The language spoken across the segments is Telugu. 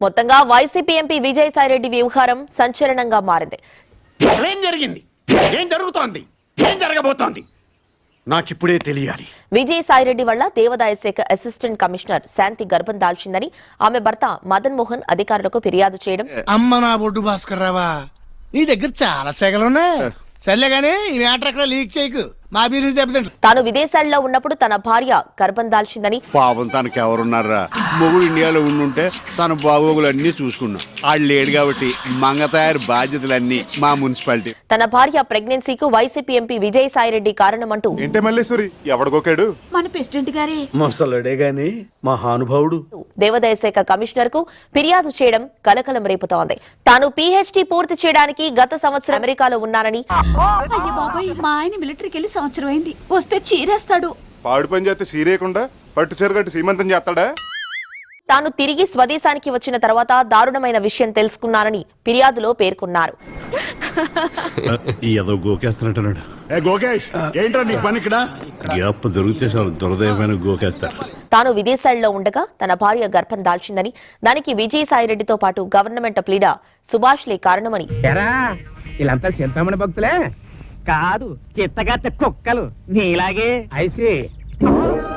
మొత్తంగా వైసీపీ ఎంపీ విజయసాయిరెడ్డి వ్యవహారం సంచలనంగా మారింది. ఏం జరిగింది? ఏం జరుగుతోంది? ఏం జరగబోతోంది? నాకిప్పుడే తెలియాలి. విజయసాయిరెడ్డి వల్ల దేవాదాయ శాఖ అసిస్టెంట్ కమిషనర్ శాంతి గర్భం దాల్చిందని ఆమె భర్త మదన్ మోహన్ అధికారులకు ఫిర్యాదు చేయడం. అమ్మ నా బొడ్డు భాస్కర్ రావా, నీ దగ్గర చాలా సెగలున్నాయి. సర్లే గానీ ఈ మ్యాటర్ ఎక్కడ లీక్ చేయకు, మా బిజినెస్ దెబ్బతింటు. తాను విదేశాల్లో ఉన్నప్పుడు తన భార్య గర్భం దాల్చిందని, పాపం తనకి ఎవరున్నారా? మొగుడు ఇండియాలో ఉండుంటే తన బాగోగులన్నీ చూసుకున్నాం. ఆడు లేడు కాబట్టి మంగ తయారు బాధ్యతలన్నీ మా మున్సిపాలిటీ. తన భార్య ప్రెగ్నెన్సీకు వైసీపీ ఎంపీ విజయసాయిరెడ్డి కారణమంటూ ఏంటే మల్లేశ్వరి ఎవడగోకాడు? మన ప్రెసిడెంట్ గారే. మొసలుడే గాని మహానుభావుడు. దేవాదాయ శాఖ కమిషనర్ కు ఫిర్యాదు చేయడం కలకలం రేపుతోంది. తాను పీహెచ్డీ పూర్తి చేయడానికి గత సంవత్సరం అమెరికాలో ఉన్నానని, అయ్య బాబాయ్, మా ఆయన మిలిటరీకి వెళ్ళి సంవత్సరం అయింది, వస్తే చీరేస్తాడు. పాడు పని చేస్తే సీరేయకుండా పట్టు చీరగట్టు సీమంతం చేస్తాడా? తాను తిరిగి స్వదేశానికి వచ్చిన తర్వాత దారుణమైన విషయం తెలుసుకున్నానని ఫిర్యాదులో పేర్కొన్నారు. ఏదో గోకేస్తున్నట్టున్నాడు. గోకేష్ ఏంట్రా నీ పని ఇక్కడ? గ్యాప్ దొరికితే చాలు దురదయమైన గోకేస్తారు. తాను విదేశాల్లో ఉండగా తన భార్య గర్భం దాల్చిందని, దానికి విజయసాయిరెడ్డితో పాటు గవర్నమెంట్ లీడర్ సుభాష్లే కారణమని, వీళ్ళంతా చింతామణి భక్తులే కాదు, చిత్తగత్త కుక్కలు నీలాగే ఐసి.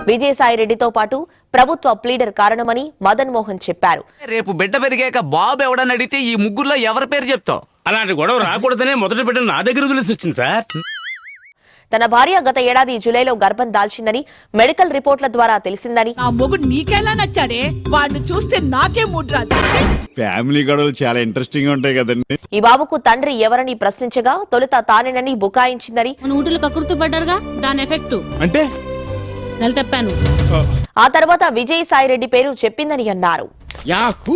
విజయసాయిరెడ్డితో పాటు ప్రభుత్వ ప్లీడర్ కారణమని మదన్ మోహన్ చెప్పారు. రేపు బిడ్డ పెరిగాక బాబు ఎవడని అడిగితే ఈ ముగ్గురులో ఎవరి పేరు చెప్తావు? అలాంటి గొడవ రాకూడదనే మొదటి బిడ్డ నా దగ్గర వదిలేసి వచ్చింది సార్. తన భార్య గత ఏడాది జూలైలో గర్భం దాల్చిందని మెడికల్ రిపోర్ట్ల ద్వారా తెలిసిందని, ఆ మొగుడు నీకెలా నచ్చాడే, వాడిని చూస్తే నాకే ముడ్రాదు. ఫ్యామిలీ గొడవలు చాలా ఇంట్రెస్టింగ్ గా ఉంటాయి కదండి. ఈ బాబుకు తండ్రి ఎవరని ప్రశ్నించగా తొలుత తానేనని బుకాయించిందని, నూటులు కకృతి పడ్డారుగా, దాని ఎఫెక్ట్ అంటే నెలతప్పాను. ఆ తర్వాత విజయసాయిరెడ్డి పేరు చెప్పిందని అన్నారు. యాహూ!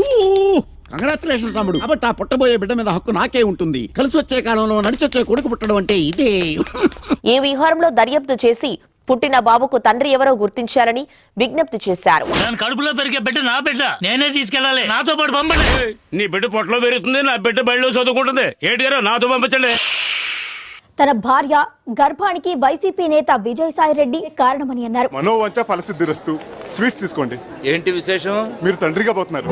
కంగ్రాచులేషన్స్ తమ్ముడు. కాబట్టి ఆ పుట్టబోయే బిడ్డ మీద హక్కు నాకే ఉంటుంది. కలిసి వచ్చే కాలంలో నడిచొచ్చే కొడుకు పుట్టడం అంటే ఇదే. ఈ వ్యవహారంలో దర్యాప్తు చేసి పుట్టిన బాబుకు తండ్రి ఎవరో గుర్తించాలని విజ్ఞప్తి చేశారు. కడుపులో పెరిగే బిడ్డ నా బిడ్డ, నేనే తీసుకెళ్ళాలి. నాతో పాటు పంపండి. నీ బిడ్డ పొట్టలో పెరుగుతుంది, నా బిడ్డ బయటలో చదువుకుంటుంది. ఏంటి గారు నాతో పంపించండి. తన భార్య గర్భానికి వైసీపీ నేత విజయసాయిరెడ్డి కారణమని అన్నారు. మనోవంచ ఫలసిద్ధిరస్తు. స్వీట్స్ తీసుకోండి. ఏంటి విశేషం? మీరు తండ్రిగా పోతున్నారు.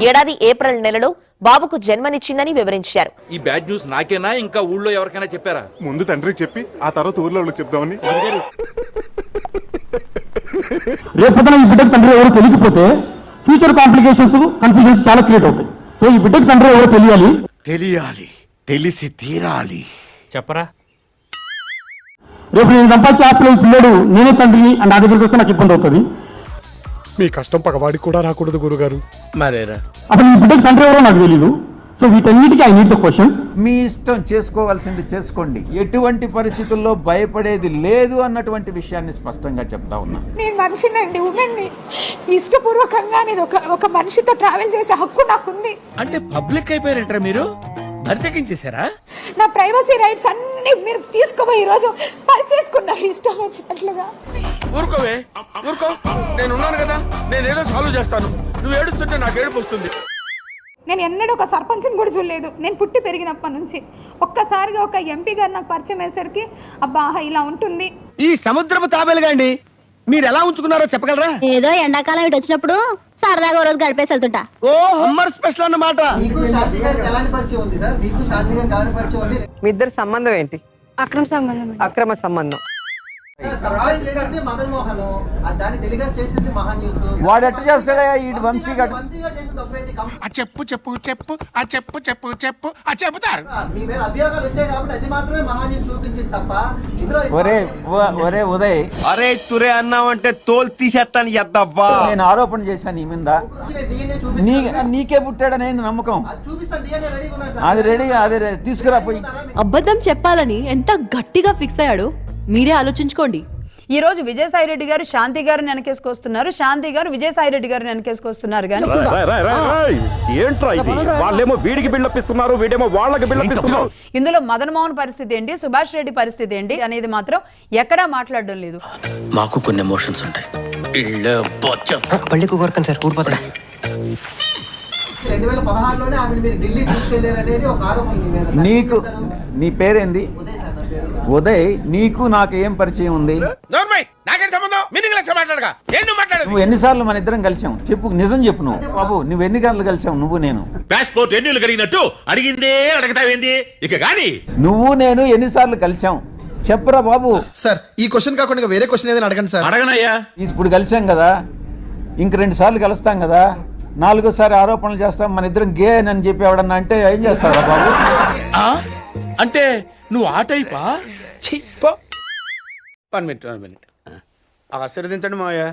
ఏడాది ఏప్రిల్ నెలలో బాబుకు జన్మనిచ్చిందని వివరించారు. ఈ బ్యాడ్ న్యూస్ నాకేనా, ఇంకా ఊళ్ళో ఎవరికైనా చెప్పారా? ముందు తండ్రికి చెప్పి ఆ తర్వాత ఊర్లో వాళ్ళకి చెప్దామని. రేపు ఈ బిడ్డకు తండ్రి ఎవరు తెలియకపోతే ఫ్యూచర్ కాంప్లికేషన్స్, కన్ఫ్యూజన్స్ చాలా క్రియేట్ అవుతాయి. సో ఈ బిడ్డకు తండ్రి ఎవరు తెలియాలి, తెలిసి తీరాలి. చెప్పరా. రేపు నేను సంపాదించే ఆస్తిలో ఈ పిల్లడు నేనే తండ్రిని అని నా దగ్గరికి వస్తే నాకు ఇబ్బంది అవుతుంది. మీ కష్టం పగవాడికి కూడా రాకూడదు గురుగారు. మరేరా అసలు ఈ బిడ్డకు తండ్రి ఎవరో నాకు తెలీదు. సో వీటన్నిటికీ ఐ నీడ్ ద క్వశ్చన్స్. మీ ఇష్టం, చేసుకోవాల్సింది చేసుకోండి. ఎటువంటి పరిస్థితుల్లో భయపడేది లేదు అన్నటువంటి విషయాన్ని స్పష్టంగా చెప్తా ఉన్నా. నేను మనిషినండి, ఉమెన్ని. ఇష్టపూర్వకంగా నేను ఒక మనిషితో ట్రావెల్ చేసే హక్కు నాకుంది. అంటే పబ్లిక్ అయిపోయారంటారా మీరు? బరితెగించేశారా? నా ప్రైవసీ రైట్స్ అన్ని మీరు తీసుకోబోయి ఈరోజు పని చేసుకున్నారు ఇష్టం వచ్చినట్లుగా. ఊరుకోవే, ఊరుకో. నేను ఉన్నాను కదా, నేనేదో సాల్వ్ చేస్తాను. నువ్వు ఏడుస్తుంటే నాకు ఏడుపు వస్తుంది. నేను ఎన్నడూ ఒక సర్పంచ్ని కూడా చూడలేదు. నేను పుట్టి పెరిగినప్పటి నుంచి ఒక్కసారిగా ఒక ఎంపీ గారు నాకు పరిచయం అయ్యేసరికి అబ్బా ఇలా ఉంటుంది. ఈ సముద్రపు తాబేలుగా అండి మీరు ఎలా ఉంచుకున్నారో చెప్పగలరా? ఏదో ఎండాకాలం ఇటు వచ్చినప్పుడు సరదాగా రోజు గడిపేసి వెళ్తుంటా. ఓ హమ్మర్ స్పెషల్ అన్నమాట. మీ ఇద్దరు సంబంధం ఏంటి? అక్రమ సంబంధం. వాడు ఎట్ట చేస్తాడా ఈ వంశీ గడ్? చెప్పు చెప్పు చెప్పు ఆ చెప్పు చెప్పు చెప్పు ఆ చెబుతారు. ఒరే ఒరే ఉదయ్, అరే తురే అన్నావంటే తోలు తీసేస్తాను ఎద్దవ్వా. నేను ఆరోపణ చేశాను నీ మీద. నీకే పుట్టాడనేది నమ్మకం. అది రెడీగా, అదే తీసుకురా పోయి. అబద్ధం చెప్పాలని ఎంత గట్టిగా ఫిక్స్ అయ్యాడు మీరే ఆలోచించుకోండి. ఈ రోజు విజయసాయిరెడ్డి గారు శాంతి గారిని వెనకేసుకొస్తున్నారు, శాంతి గారు విజయసాయిరెడ్డి గారిని వెనకేసుకొస్తున్నారు. కానీ ఏంట్రా ఇది? వాళ్ళేమో వీడికి బిల్డప్ ఇస్తున్నారు, వీడేమో వాళ్ళకి బిల్డప్ ఇస్తున్నారు. ఇందులో మదన్ మోహన్ పరిస్థితి ఏంటి, సుభాష్ రెడ్డి పరిస్థితి ఏంటి అనేది మాత్రం ఎక్కడా మాట్లాడడం లేదు. మాకు కొన్ని ఎమోషన్స్ ఉంటాయి. 2016లోనే ఆమె మీరు ఢిల్లీ తీసుకెళ్లారనేది ఒక ఆరోపణ. నీకు నీ పేరేంది? ఉదయ్ నీకు నాకు ఏం పరిచయం ఉంది? నాకేం సంబంధం? మీనింగ్ లెస్ మాట్లాడగా ఏం నువ్వు మాట్లాడేది? నువ్వు ఎన్నిసార్లు మన ఇద్దరం కలిసాం చెప్పు, నిజం చెప్పు. నువ్వు బాబు నువ్వు ఎన్ని గంటలు కలిసాం నువ్వు నేను? పాస్పోర్ట్ ఎన్నిళ్ళు కడిగినట్టు అడిగిందే అడగతావేంది ఇక గాని? నువ్వు నేను ఎన్నిసార్లు కలిసాం చెప్పరా బాబు. సార్ ఈ క్వశ్చన్ కాకుండా వేరే క్వశ్చన్ ఏదైనా అడగండి సార్. అడగనయ్యా. ఇప్పుడు కలిసాం కదా, ఇంక 2 సార్లు కలుస్తాం కదా, 4ఓసారి ఆరోపణలు చేస్తాం మన ఇద్దరం గే అని చెప్పి ఎవడన్నా అంటే ఏం చేస్తారా బాబు? అంటే నువ్వు ఆ టైపా? 1 మినిట్ ఆశీర్వదించండి మావయ్య.